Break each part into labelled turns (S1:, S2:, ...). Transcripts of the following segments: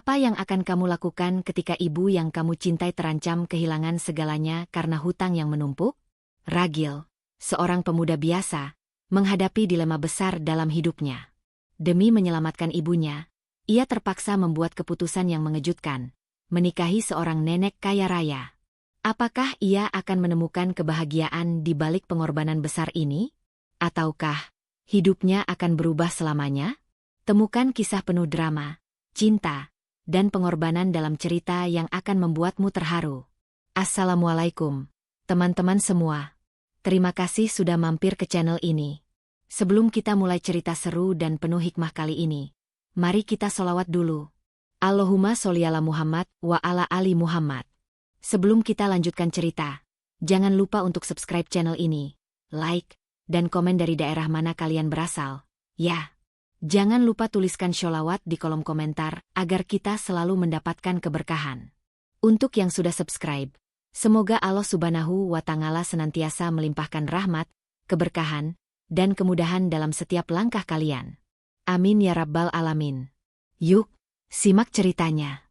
S1: Apa yang akan kamu lakukan ketika ibu yang kamu cintai terancam kehilangan segalanya karena hutang yang menumpuk? Ragil, seorang pemuda biasa, menghadapi dilema besar dalam hidupnya. Demi menyelamatkan ibunya, ia terpaksa membuat keputusan yang mengejutkan, menikahi seorang nenek kaya raya. Apakah ia akan menemukan kebahagiaan di balik pengorbanan besar ini? Ataukah hidupnya akan berubah selamanya? Temukan kisah penuh drama, cinta, dan pengorbanan dalam cerita yang akan membuatmu terharu. Assalamualaikum, teman-teman semua. Terima kasih sudah mampir ke channel ini. Sebelum kita mulai cerita seru dan penuh hikmah kali ini, mari kita sholawat dulu. Allahumma sholli ala Muhammad wa ala ali Muhammad. Sebelum kita lanjutkan cerita, jangan lupa untuk subscribe channel ini, like, dan komen dari daerah mana kalian berasal. Ya, jangan lupa tuliskan sholawat di kolom komentar agar kita selalu mendapatkan keberkahan. Untuk yang sudah subscribe, semoga Allah Subhanahu wa Ta'ala senantiasa melimpahkan rahmat, keberkahan, dan kemudahan dalam setiap langkah kalian. Amin ya Rabbal Alamin. Yuk, simak ceritanya.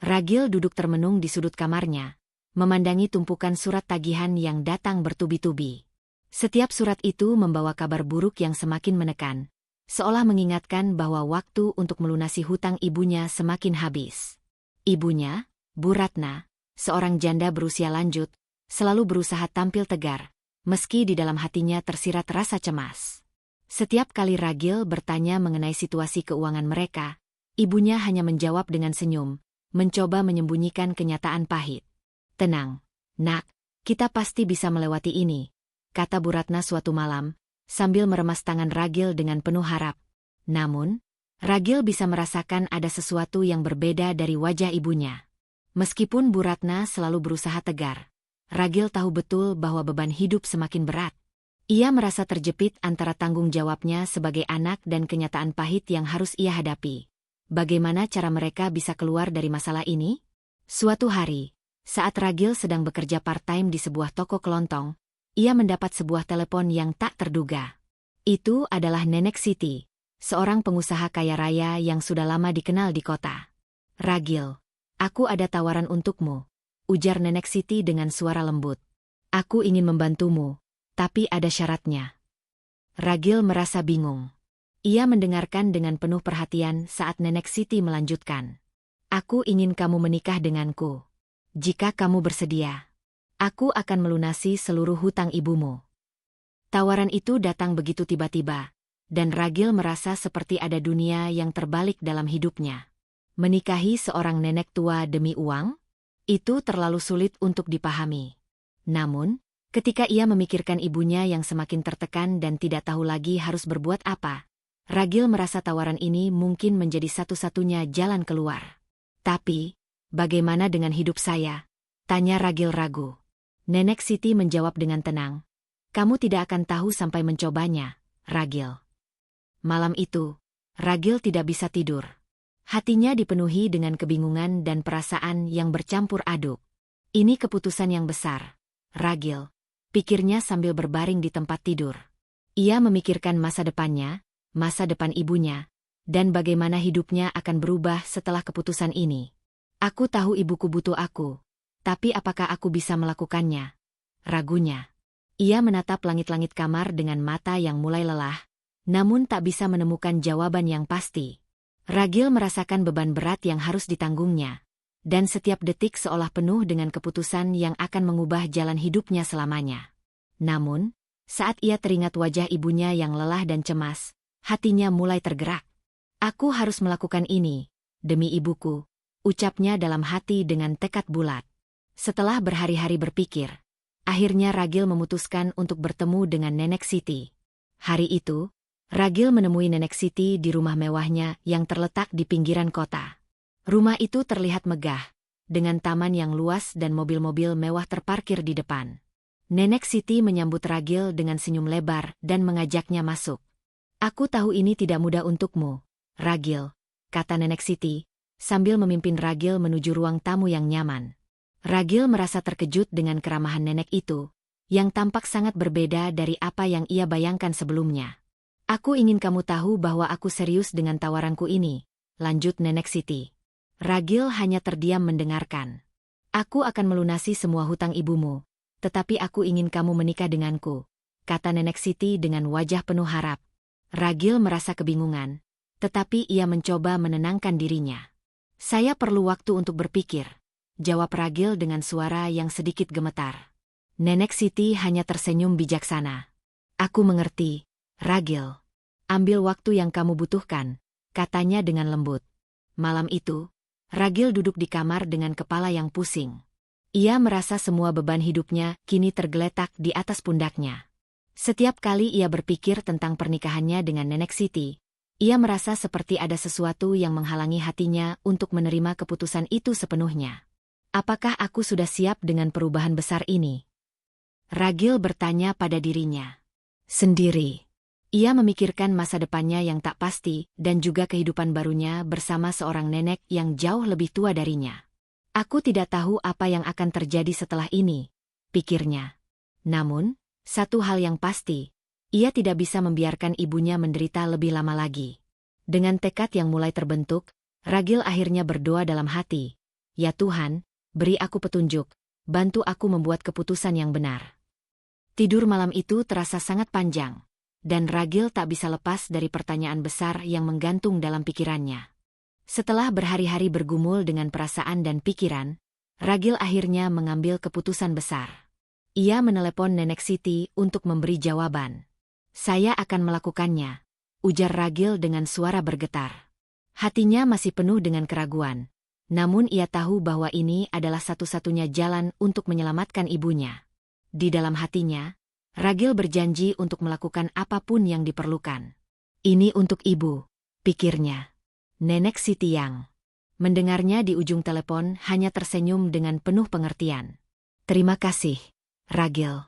S1: Ragil duduk termenung di sudut kamarnya, memandangi tumpukan surat tagihan yang datang bertubi-tubi. Setiap surat itu membawa kabar buruk yang semakin menekan, seolah mengingatkan bahwa waktu untuk melunasi hutang ibunya semakin habis. Ibunya, Bu Ratna, seorang janda berusia lanjut, selalu berusaha tampil tegar, meski di dalam hatinya tersirat rasa cemas. Setiap kali Ragil bertanya mengenai situasi keuangan mereka, ibunya hanya menjawab dengan senyum, mencoba menyembunyikan kenyataan pahit. "Tenang, nak, kita pasti bisa melewati ini," kata Bu Ratna suatu malam, sambil meremas tangan Ragil dengan penuh harap. Namun, Ragil bisa merasakan ada sesuatu yang berbeda dari wajah ibunya. Meskipun Bu Ratna selalu berusaha tegar, Ragil tahu betul bahwa beban hidup semakin berat. Ia merasa terjepit antara tanggung jawabnya sebagai anak dan kenyataan pahit yang harus ia hadapi. Bagaimana cara mereka bisa keluar dari masalah ini? Suatu hari, saat Ragil sedang bekerja part-time di sebuah toko kelontong, ia mendapat sebuah telepon yang tak terduga. Itu adalah Nenek Siti, seorang pengusaha kaya raya yang sudah lama dikenal di kota. "Ragil, aku ada tawaran untukmu," ujar Nenek Siti dengan suara lembut. "Aku ingin membantumu, tapi ada syaratnya." Ragil merasa bingung. Ia mendengarkan dengan penuh perhatian saat Nenek Siti melanjutkan. "Aku ingin kamu menikah denganku. Jika kamu bersedia, aku akan melunasi seluruh hutang ibumu." Tawaran itu datang begitu tiba-tiba, dan Ragil merasa seperti ada dunia yang terbalik dalam hidupnya. Menikahi seorang nenek tua demi uang? Itu terlalu sulit untuk dipahami. Namun, ketika ia memikirkan ibunya yang semakin tertekan dan tidak tahu lagi harus berbuat apa, Ragil merasa tawaran ini mungkin menjadi satu-satunya jalan keluar. "Tapi, bagaimana dengan hidup saya?" tanya Ragil ragu. Nenek Siti menjawab dengan tenang. "Kamu tidak akan tahu sampai mencobanya, Ragil." Malam itu, Ragil tidak bisa tidur. Hatinya dipenuhi dengan kebingungan dan perasaan yang bercampur aduk. "Ini keputusan yang besar, Ragil," pikirnya sambil berbaring di tempat tidur. Ia memikirkan masa depannya, masa depan ibunya, dan bagaimana hidupnya akan berubah setelah keputusan ini. "Aku tahu ibuku butuh aku, tapi apakah aku bisa melakukannya?" ragunya. Ia menatap langit-langit kamar dengan mata yang mulai lelah, namun tak bisa menemukan jawaban yang pasti. Ragil merasakan beban berat yang harus ditanggungnya, dan setiap detik seolah penuh dengan keputusan yang akan mengubah jalan hidupnya selamanya. Namun, saat ia teringat wajah ibunya yang lelah dan cemas, hatinya mulai tergerak. "Aku harus melakukan ini, demi ibuku," ucapnya dalam hati dengan tekad bulat. Setelah berhari-hari berpikir, akhirnya Ragil memutuskan untuk bertemu dengan Nenek Siti. Hari itu, Ragil menemui Nenek Siti di rumah mewahnya yang terletak di pinggiran kota. Rumah itu terlihat megah, dengan taman yang luas dan mobil-mobil mewah terparkir di depan. Nenek Siti menyambut Ragil dengan senyum lebar dan mengajaknya masuk. "Aku tahu ini tidak mudah untukmu, Ragil," kata Nenek Siti, sambil memimpin Ragil menuju ruang tamu yang nyaman. Ragil merasa terkejut dengan keramahan nenek itu, yang tampak sangat berbeda dari apa yang ia bayangkan sebelumnya. "Aku ingin kamu tahu bahwa aku serius dengan tawaranku ini," lanjut Nenek Siti. Ragil hanya terdiam mendengarkan. Aku akan melunasi semua hutang ibumu, tetapi aku ingin kamu menikah denganku, kata Nenek Siti dengan wajah penuh harap. Ragil merasa kebingungan, tetapi ia mencoba menenangkan dirinya. Saya perlu waktu untuk berpikir, jawab Ragil dengan suara yang sedikit gemetar. Nenek Siti hanya tersenyum bijaksana. Aku mengerti, Ragil. Ambil waktu yang kamu butuhkan, katanya dengan lembut. Malam itu, Ragil duduk di kamar dengan kepala yang pusing. Ia merasa semua beban hidupnya kini tergeletak di atas pundaknya. Setiap kali ia berpikir tentang pernikahannya dengan Nenek Siti, ia merasa seperti ada sesuatu yang menghalangi hatinya untuk menerima keputusan itu sepenuhnya. Apakah aku sudah siap dengan perubahan besar ini? Ragil bertanya pada dirinya sendiri. Ia memikirkan masa depannya yang tak pasti dan juga kehidupan barunya bersama seorang nenek yang jauh lebih tua darinya. Aku tidak tahu apa yang akan terjadi setelah ini, pikirnya. Namun, satu hal yang pasti, ia tidak bisa membiarkan ibunya menderita lebih lama lagi. Dengan tekad yang mulai terbentuk, Ragil akhirnya berdoa dalam hati, "Ya Tuhan, beri aku petunjuk, bantu aku membuat keputusan yang benar." Tidur malam itu terasa sangat panjang. Dan Ragil tak bisa lepas dari pertanyaan besar yang menggantung dalam pikirannya. Setelah berhari-hari bergumul dengan perasaan dan pikiran, Ragil akhirnya mengambil keputusan besar. Ia menelepon Nenek Siti untuk memberi jawaban. "Saya akan melakukannya," ujar Ragil dengan suara bergetar. Hatinya masih penuh dengan keraguan, namun ia tahu bahwa ini adalah satu-satunya jalan untuk menyelamatkan ibunya. Di dalam hatinya, Ragil berjanji untuk melakukan apapun yang diperlukan. "Ini untuk ibu," pikirnya. Nenek Siti yang mendengarnya di ujung telepon hanya tersenyum dengan penuh pengertian. "Terima kasih, Ragil.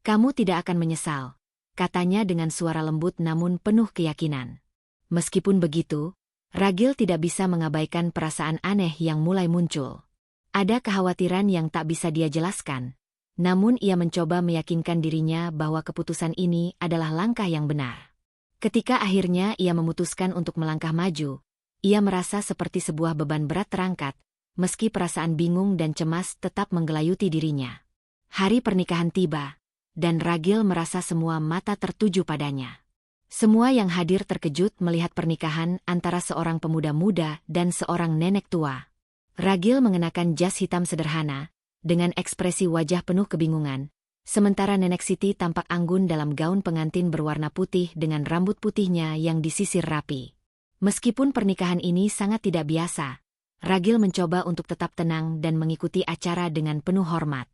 S1: Kamu tidak akan menyesal," katanya dengan suara lembut namun penuh keyakinan. Meskipun begitu, Ragil tidak bisa mengabaikan perasaan aneh yang mulai muncul. Ada kekhawatiran yang tak bisa dia jelaskan. Namun ia mencoba meyakinkan dirinya bahwa keputusan ini adalah langkah yang benar. Ketika akhirnya ia memutuskan untuk melangkah maju, ia merasa seperti sebuah beban berat terangkat, meski perasaan bingung dan cemas tetap menggelayuti dirinya. Hari pernikahan tiba, dan Ragil merasa semua mata tertuju padanya. Semua yang hadir terkejut melihat pernikahan antara seorang pemuda muda dan seorang nenek tua. Ragil mengenakan jas hitam sederhana, dengan ekspresi wajah penuh kebingungan, sementara Nenek Siti tampak anggun dalam gaun pengantin berwarna putih dengan rambut putihnya yang disisir rapi. Meskipun pernikahan ini sangat tidak biasa, Ragil mencoba untuk tetap tenang dan mengikuti acara dengan penuh hormat.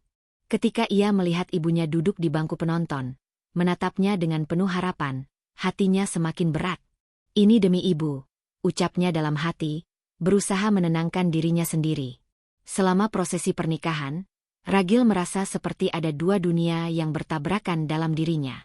S1: Ketika ia melihat ibunya duduk di bangku penonton, menatapnya dengan penuh harapan, hatinya semakin berat. "Ini demi ibu," ucapnya dalam hati, berusaha menenangkan dirinya sendiri. Selama prosesi pernikahan, Ragil merasa seperti ada dua dunia yang bertabrakan dalam dirinya.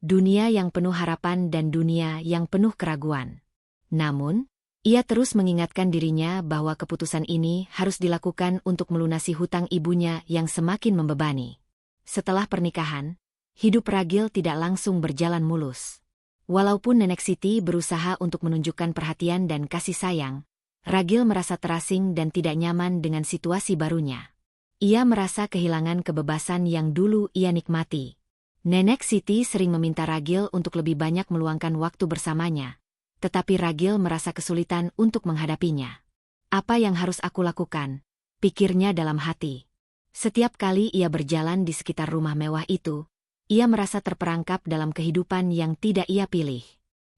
S1: Dunia yang penuh harapan dan dunia yang penuh keraguan. Namun, ia terus mengingatkan dirinya bahwa keputusan ini harus dilakukan untuk melunasi hutang ibunya yang semakin membebani. Setelah pernikahan, hidup Ragil tidak langsung berjalan mulus. Walaupun Nenek Siti berusaha untuk menunjukkan perhatian dan kasih sayang, Ragil merasa terasing dan tidak nyaman dengan situasi barunya. Ia merasa kehilangan kebebasan yang dulu ia nikmati. Nenek Siti sering meminta Ragil untuk lebih banyak meluangkan waktu bersamanya, tetapi Ragil merasa kesulitan untuk menghadapinya. "Apa yang harus aku lakukan?" pikirnya dalam hati. Setiap kali ia berjalan di sekitar rumah mewah itu, ia merasa terperangkap dalam kehidupan yang tidak ia pilih.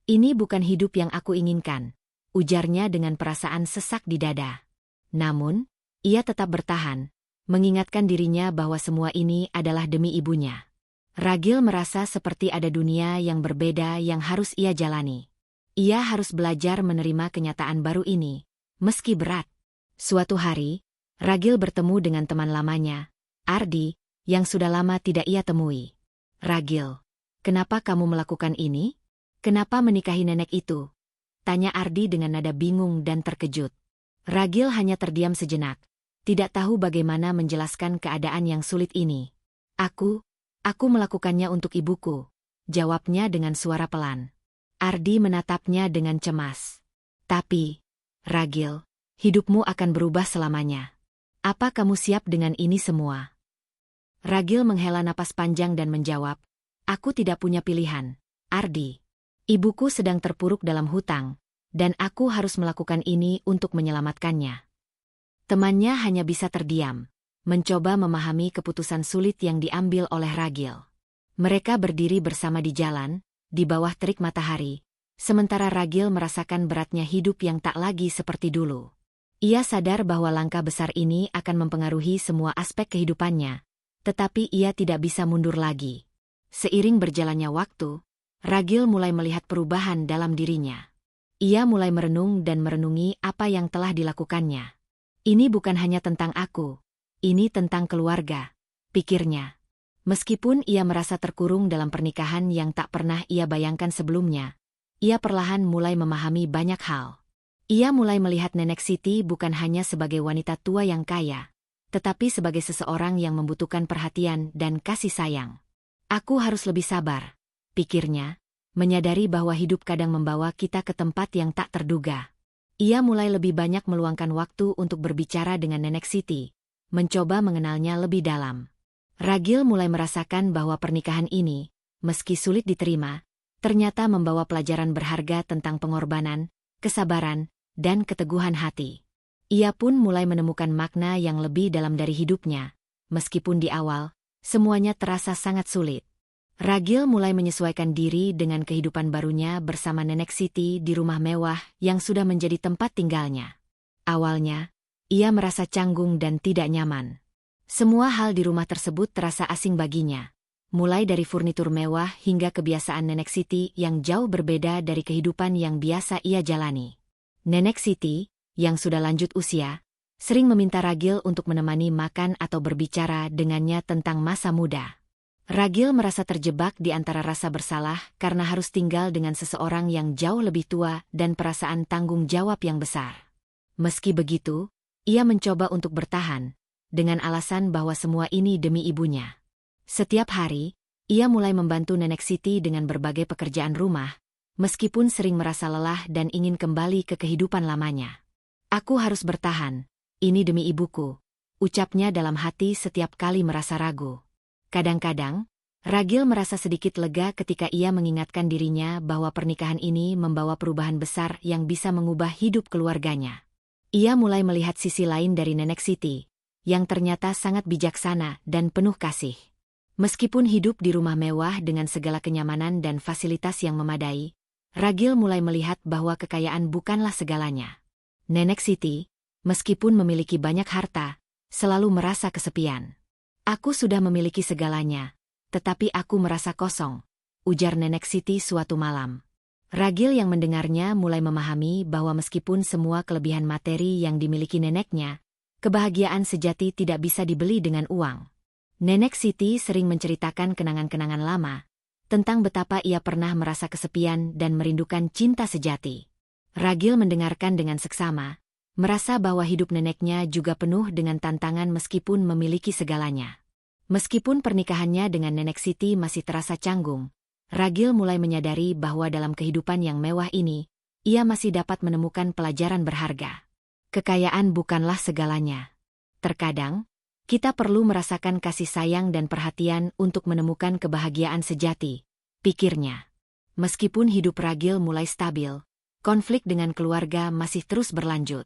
S1: "Ini bukan hidup yang aku inginkan," ujarnya dengan perasaan sesak di dada. Namun, ia tetap bertahan, mengingatkan dirinya bahwa semua ini adalah demi ibunya. Ragil merasa seperti ada dunia yang berbeda yang harus ia jalani. Ia harus belajar menerima kenyataan baru ini, meski berat. Suatu hari, Ragil bertemu dengan teman lamanya, Ardi, yang sudah lama tidak ia temui. "Ragil, kenapa kamu melakukan ini? Kenapa menikahi nenek itu?" tanya Ardi dengan nada bingung dan terkejut. Ragil hanya terdiam sejenak, tidak tahu bagaimana menjelaskan keadaan yang sulit ini. Aku melakukannya untuk ibuku," jawabnya dengan suara pelan. Ardi menatapnya dengan cemas. "Tapi, Ragil, Hidupmu akan berubah selamanya. Apa kamu siap dengan ini semua? Ragil menghela napas panjang dan menjawab, aku tidak punya pilihan, Ardi. Ibuku sedang terpuruk dalam hutang, dan aku harus melakukan ini untuk menyelamatkannya. Temannya hanya bisa terdiam, mencoba memahami keputusan sulit yang diambil oleh Ragil. Mereka berdiri bersama di jalan, di bawah terik matahari, sementara Ragil merasakan beratnya hidup yang tak lagi seperti dulu. Ia sadar bahwa langkah besar ini akan mempengaruhi semua aspek kehidupannya, tetapi ia tidak bisa mundur lagi. Seiring berjalannya waktu, Ragil mulai melihat perubahan dalam dirinya. Ia mulai merenung dan merenungi apa yang telah dilakukannya. Ini bukan hanya tentang aku, ini tentang keluarga, pikirnya. Meskipun ia merasa terkurung dalam pernikahan yang tak pernah ia bayangkan sebelumnya, ia perlahan mulai memahami banyak hal. Ia mulai melihat Nenek Siti bukan hanya sebagai wanita tua yang kaya, tetapi sebagai seseorang yang membutuhkan perhatian dan kasih sayang. Aku harus lebih sabar, pikirnya, menyadari bahwa hidup kadang membawa kita ke tempat yang tak terduga. Ia mulai lebih banyak meluangkan waktu untuk berbicara dengan Nenek Siti, mencoba mengenalnya lebih dalam. Ragil mulai merasakan bahwa pernikahan ini, meski sulit diterima, ternyata membawa pelajaran berharga tentang pengorbanan, kesabaran, dan keteguhan hati. Ia pun mulai menemukan makna yang lebih dalam dari hidupnya, meskipun di awal, semuanya terasa sangat sulit. Ragil mulai menyesuaikan diri dengan kehidupan barunya bersama Nenek Siti di rumah mewah yang sudah menjadi tempat tinggalnya. Awalnya, ia merasa canggung dan tidak nyaman. Semua hal di rumah tersebut terasa asing baginya, mulai dari furnitur mewah hingga kebiasaan Nenek Siti yang jauh berbeda dari kehidupan yang biasa ia jalani. Nenek Siti, yang sudah lanjut usia, sering meminta Ragil untuk menemani makan atau berbicara dengannya tentang masa muda. Ragil merasa terjebak di antara rasa bersalah karena harus tinggal dengan seseorang yang jauh lebih tua dan perasaan tanggung jawab yang besar. Meski begitu, ia mencoba untuk bertahan, dengan alasan bahwa semua ini demi ibunya. Setiap hari, ia mulai membantu Nenek Siti dengan berbagai pekerjaan rumah, meskipun sering merasa lelah dan ingin kembali ke kehidupan lamanya. Aku harus bertahan, ini demi ibuku, ucapnya dalam hati setiap kali merasa ragu. Kadang-kadang, Ragil merasa sedikit lega ketika ia mengingatkan dirinya bahwa pernikahan ini membawa perubahan besar yang bisa mengubah hidup keluarganya. Ia mulai melihat sisi lain dari Nenek Siti, yang ternyata sangat bijaksana dan penuh kasih. Meskipun hidup di rumah mewah dengan segala kenyamanan dan fasilitas yang memadai, Ragil mulai melihat bahwa kekayaan bukanlah segalanya. Nenek Siti, meskipun memiliki banyak harta, selalu merasa kesepian. Aku sudah memiliki segalanya, tetapi aku merasa kosong, ujar Nenek Siti suatu malam. Ragil yang mendengarnya mulai memahami bahwa meskipun semua kelebihan materi yang dimiliki neneknya, kebahagiaan sejati tidak bisa dibeli dengan uang. Nenek Siti sering menceritakan kenangan-kenangan lama, tentang betapa ia pernah merasa kesepian dan merindukan cinta sejati. Ragil mendengarkan dengan seksama, merasa bahwa hidup neneknya juga penuh dengan tantangan meskipun memiliki segalanya. Meskipun pernikahannya dengan Nenek Siti masih terasa canggung, Ragil mulai menyadari bahwa dalam kehidupan yang mewah ini, ia masih dapat menemukan pelajaran berharga. Kekayaan bukanlah segalanya. Terkadang, kita perlu merasakan kasih sayang dan perhatian untuk menemukan kebahagiaan sejati, pikirnya. Meskipun hidup Ragil mulai stabil, konflik dengan keluarga masih terus berlanjut.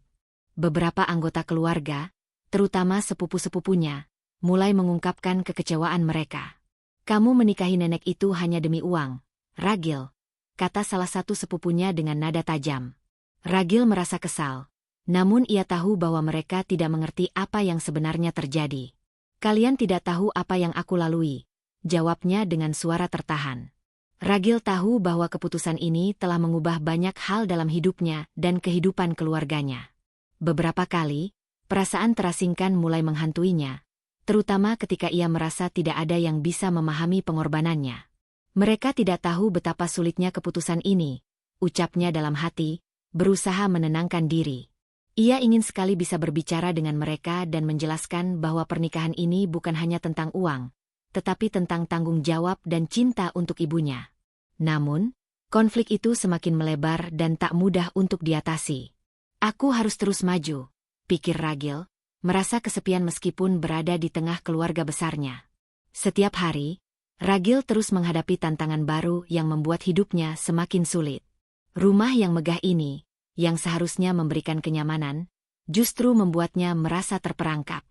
S1: Beberapa anggota keluarga, terutama sepupu-sepupunya, mulai mengungkapkan kekecewaan mereka. Kamu menikahi nenek itu hanya demi uang, Ragil, kata salah satu sepupunya dengan nada tajam. Ragil merasa kesal, namun ia tahu bahwa mereka tidak mengerti apa yang sebenarnya terjadi. Kalian tidak tahu apa yang aku lalui, jawabnya dengan suara tertahan. Ragil tahu bahwa keputusan ini telah mengubah banyak hal dalam hidupnya dan kehidupan keluarganya. Beberapa kali, perasaan terasingkan mulai menghantuinya, terutama ketika ia merasa tidak ada yang bisa memahami pengorbanannya. Mereka tidak tahu betapa sulitnya keputusan ini, ucapnya dalam hati, berusaha menenangkan diri. Ia ingin sekali bisa berbicara dengan mereka dan menjelaskan bahwa pernikahan ini bukan hanya tentang uang, tetapi tentang tanggung jawab dan cinta untuk ibunya. Namun, konflik itu semakin melebar dan tak mudah untuk diatasi. Aku harus terus maju, pikir Ragil, merasa kesepian meskipun berada di tengah keluarga besarnya. Setiap hari, Ragil terus menghadapi tantangan baru yang membuat hidupnya semakin sulit. Rumah yang megah ini, yang seharusnya memberikan kenyamanan, justru membuatnya merasa terperangkap.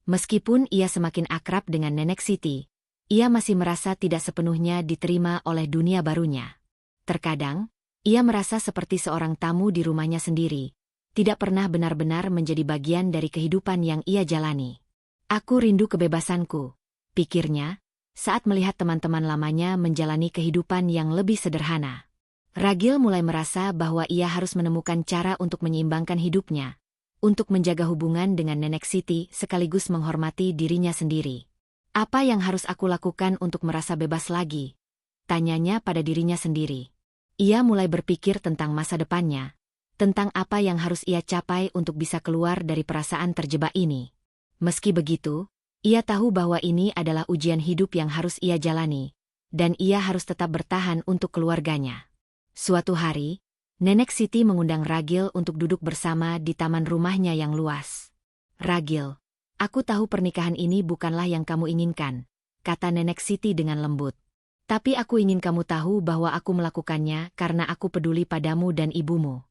S1: Meskipun ia semakin akrab dengan Nenek Siti, ia masih merasa tidak sepenuhnya diterima oleh dunia barunya. Terkadang, ia merasa seperti seorang tamu di rumahnya sendiri, tidak pernah benar-benar menjadi bagian dari kehidupan yang ia jalani. Aku rindu kebebasanku, pikirnya, saat melihat teman-teman lamanya menjalani kehidupan yang lebih sederhana. Ragil mulai merasa bahwa ia harus menemukan cara untuk menyeimbangkan hidupnya, untuk menjaga hubungan dengan Nenek Siti sekaligus menghormati dirinya sendiri. Apa yang harus aku lakukan untuk merasa bebas lagi? Tanyanya pada dirinya sendiri. Ia mulai berpikir tentang masa depannya, tentang apa yang harus ia capai untuk bisa keluar dari perasaan terjebak ini. Meski begitu, ia tahu bahwa ini adalah ujian hidup yang harus ia jalani, dan ia harus tetap bertahan untuk keluarganya. Suatu hari, Nenek Siti mengundang Ragil untuk duduk bersama di taman rumahnya yang luas. "Ragil, aku tahu pernikahan ini bukanlah yang kamu inginkan," kata Nenek Siti dengan lembut. "Tapi aku ingin kamu tahu bahwa aku melakukannya karena aku peduli padamu dan ibumu."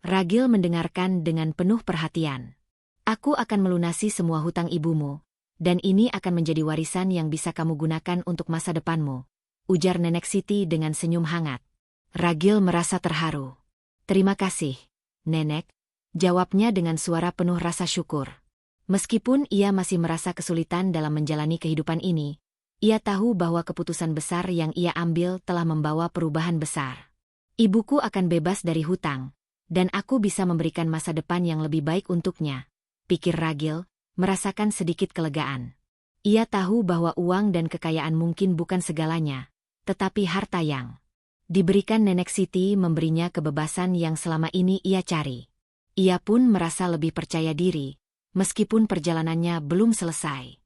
S1: Ragil mendengarkan dengan penuh perhatian. "Aku akan melunasi semua hutang ibumu, dan ini akan menjadi warisan yang bisa kamu gunakan untuk masa depanmu," ujar Nenek Siti dengan senyum hangat. Ragil merasa terharu. "Terima kasih, Nenek," jawabnya dengan suara penuh rasa syukur. Meskipun ia masih merasa kesulitan dalam menjalani kehidupan ini, ia tahu bahwa keputusan besar yang ia ambil telah membawa perubahan besar. "Ibuku akan bebas dari hutang, dan aku bisa memberikan masa depan yang lebih baik untuknya," pikir Ragil, merasakan sedikit kelegaan. Ia tahu bahwa uang dan kekayaan mungkin bukan segalanya, tetapi harta yang diberikan Nenek Siti memberinya kebebasan yang selama ini ia cari. Ia pun merasa lebih percaya diri, meskipun perjalanannya belum selesai.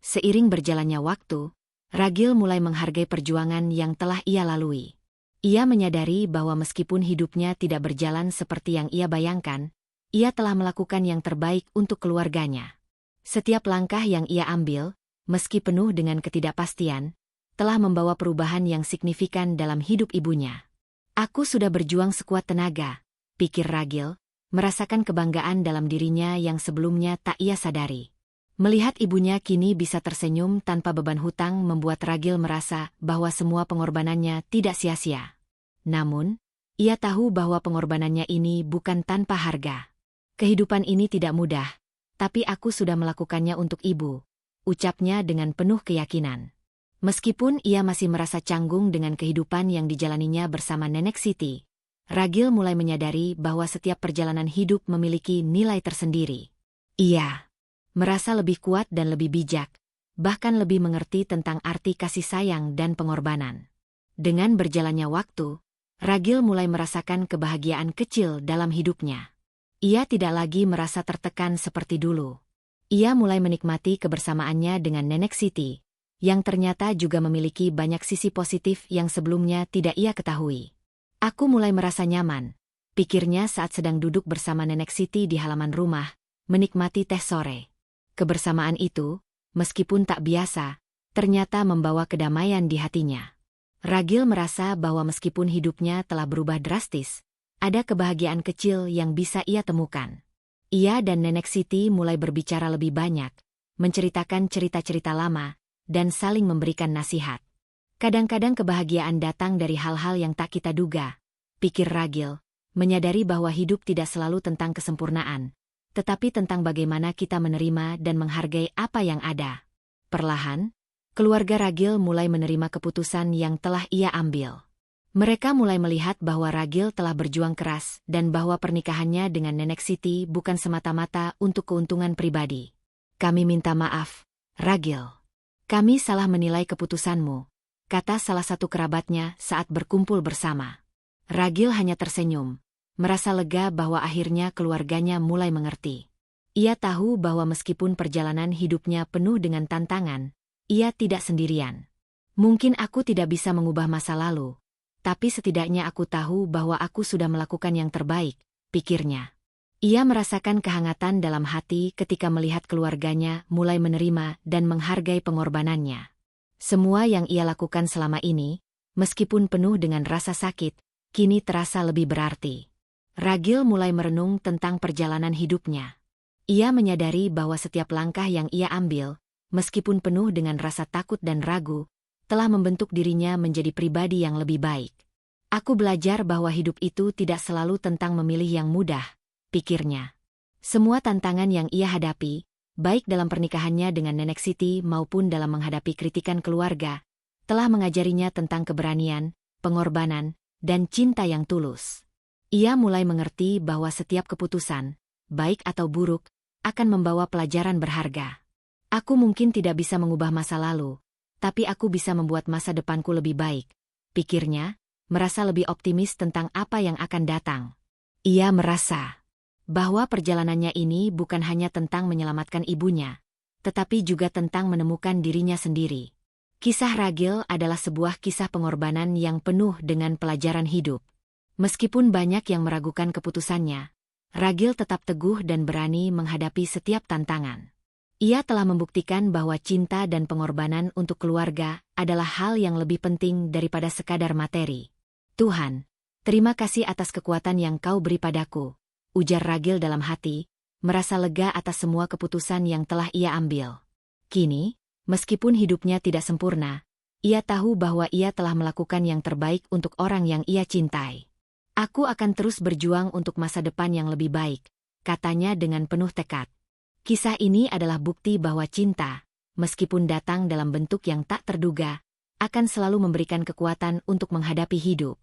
S1: Seiring berjalannya waktu, Ragil mulai menghargai perjuangan yang telah ia lalui. Ia menyadari bahwa meskipun hidupnya tidak berjalan seperti yang ia bayangkan, ia telah melakukan yang terbaik untuk keluarganya. Setiap langkah yang ia ambil, meski penuh dengan ketidakpastian, telah membawa perubahan yang signifikan dalam hidup ibunya. "Aku sudah berjuang sekuat tenaga," pikir Ragil, merasakan kebanggaan dalam dirinya yang sebelumnya tak ia sadari. Melihat ibunya kini bisa tersenyum tanpa beban hutang membuat Ragil merasa bahwa semua pengorbanannya tidak sia-sia. Namun, ia tahu bahwa pengorbanannya ini bukan tanpa harga. "Kehidupan ini tidak mudah, tapi aku sudah melakukannya untuk ibu," ucapnya dengan penuh keyakinan. Meskipun ia masih merasa canggung dengan kehidupan yang dijalaninya bersama Nenek Siti, Ragil mulai menyadari bahwa setiap perjalanan hidup memiliki nilai tersendiri. Ia merasa lebih kuat dan lebih bijak, bahkan lebih mengerti tentang arti kasih sayang dan pengorbanan. Dengan berjalannya waktu, Ragil mulai merasakan kebahagiaan kecil dalam hidupnya. Ia tidak lagi merasa tertekan seperti dulu. Ia mulai menikmati kebersamaannya dengan Nenek Siti, yang ternyata juga memiliki banyak sisi positif yang sebelumnya tidak ia ketahui. "Aku mulai merasa nyaman," pikirnya saat sedang duduk bersama Nenek Siti di halaman rumah, menikmati teh sore. Kebersamaan itu, meskipun tak biasa, ternyata membawa kedamaian di hatinya. Ragil merasa bahwa meskipun hidupnya telah berubah drastis, ada kebahagiaan kecil yang bisa ia temukan. Ia dan Nenek Siti mulai berbicara lebih banyak, menceritakan cerita-cerita lama, dan saling memberikan nasihat. Kadang-kadang kebahagiaan datang dari hal-hal yang tak kita duga, pikir Ragil, menyadari bahwa hidup tidak selalu tentang kesempurnaan, tetapi tentang bagaimana kita menerima dan menghargai apa yang ada. Perlahan, keluarga Ragil mulai menerima keputusan yang telah ia ambil. Mereka mulai melihat bahwa Ragil telah berjuang keras dan bahwa pernikahannya dengan Nenek Siti bukan semata-mata untuk keuntungan pribadi. "Kami minta maaf, Ragil. Kami salah menilai keputusanmu," kata salah satu kerabatnya saat berkumpul bersama. Ragil hanya tersenyum, merasa lega bahwa akhirnya keluarganya mulai mengerti. Ia tahu bahwa meskipun perjalanan hidupnya penuh dengan tantangan, ia tidak sendirian. "Mungkin aku tidak bisa mengubah masa lalu, tapi setidaknya aku tahu bahwa aku sudah melakukan yang terbaik," pikirnya. Ia merasakan kehangatan dalam hati ketika melihat keluarganya mulai menerima dan menghargai pengorbanannya. Semua yang ia lakukan selama ini, meskipun penuh dengan rasa sakit, kini terasa lebih berarti. Ragil mulai merenung tentang perjalanan hidupnya. Ia menyadari bahwa setiap langkah yang ia ambil, meskipun penuh dengan rasa takut dan ragu, telah membentuk dirinya menjadi pribadi yang lebih baik. Aku belajar bahwa hidup itu tidak selalu tentang memilih yang mudah, pikirnya. Semua tantangan yang ia hadapi, baik dalam pernikahannya dengan Nenek Siti maupun dalam menghadapi kritikan keluarga, telah mengajarinya tentang keberanian, pengorbanan, dan cinta yang tulus. Ia mulai mengerti bahwa setiap keputusan, baik atau buruk, akan membawa pelajaran berharga. Aku mungkin tidak bisa mengubah masa lalu, tapi aku bisa membuat masa depanku lebih baik, pikirnya, merasa lebih optimis tentang apa yang akan datang. Ia merasa bahwa perjalanannya ini bukan hanya tentang menyelamatkan ibunya, tetapi juga tentang menemukan dirinya sendiri. Kisah Ragil adalah sebuah kisah pengorbanan yang penuh dengan pelajaran hidup. Meskipun banyak yang meragukan keputusannya, Ragil tetap teguh dan berani menghadapi setiap tantangan. Ia telah membuktikan bahwa cinta dan pengorbanan untuk keluarga adalah hal yang lebih penting daripada sekadar materi. Tuhan, terima kasih atas kekuatan yang Kau beri padaku, ujar Ragil dalam hati, merasa lega atas semua keputusan yang telah ia ambil. Kini, meskipun hidupnya tidak sempurna, ia tahu bahwa ia telah melakukan yang terbaik untuk orang yang ia cintai. Aku akan terus berjuang untuk masa depan yang lebih baik, katanya dengan penuh tekad. Kisah ini adalah bukti bahwa cinta, meskipun datang dalam bentuk yang tak terduga, akan selalu memberikan kekuatan untuk menghadapi hidup.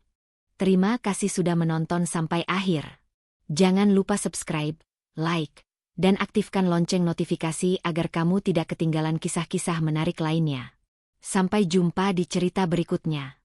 S1: Terima kasih sudah menonton sampai akhir. Jangan lupa subscribe, like, dan aktifkan lonceng notifikasi agar kamu tidak ketinggalan kisah-kisah menarik lainnya. Sampai jumpa di cerita berikutnya.